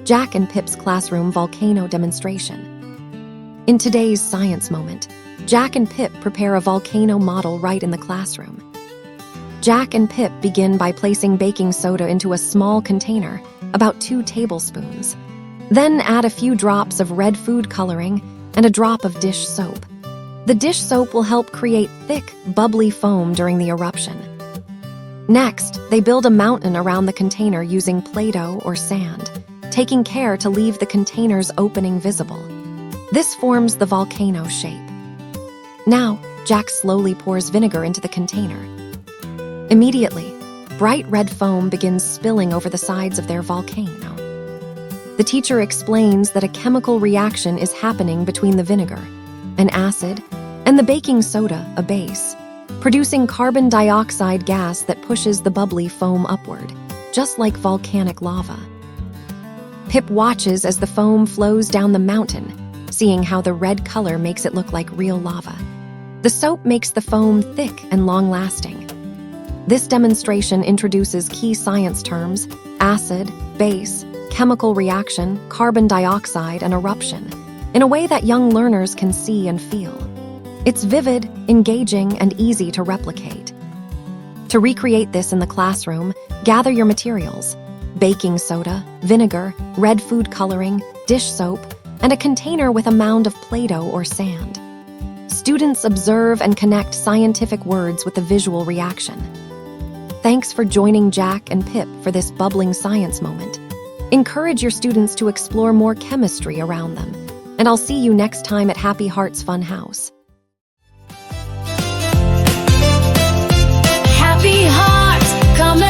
Jack and Pip's classroom volcano demonstration. In today's science moment, Jack and Pip prepare a volcano model right in the classroom. Jack and Pip begin by placing baking soda into a small container, about 2 tablespoons. Then add a few drops of red food coloring and a drop of dish soap. The dish soap will help create thick, bubbly foam during the eruption. Next, they build a mountain around the container using Play-Doh or sand, taking care to leave the container's opening visible. This forms the volcano shape. Now, Jack slowly pours vinegar into the container. Immediately, bright red foam begins spilling over the sides of their volcano. The teacher explains that a chemical reaction is happening between the vinegar, an acid, and the baking soda, a base, producing carbon dioxide gas that pushes the bubbly foam upward, just like volcanic lava. Pip watches as the foam flows down the mountain, seeing how the red color makes it look like real lava. The soap makes the foam thick and long-lasting. This demonstration introduces key science terms: acid, base, chemical reaction, carbon dioxide, and eruption, in a way that young learners can see and feel. It's vivid, engaging, and easy to replicate. To recreate this in the classroom, gather your materials: baking soda, vinegar, red food coloring, dish soap, and a container with a mound of Play-Doh or sand. Students observe and connect scientific words with the visual reaction. Thanks for joining Jack and Pip for this bubbling science moment. Encourage your students to explore more chemistry around them, and I'll see you next time at Happy Hearts Fun House. Happy Hearts, come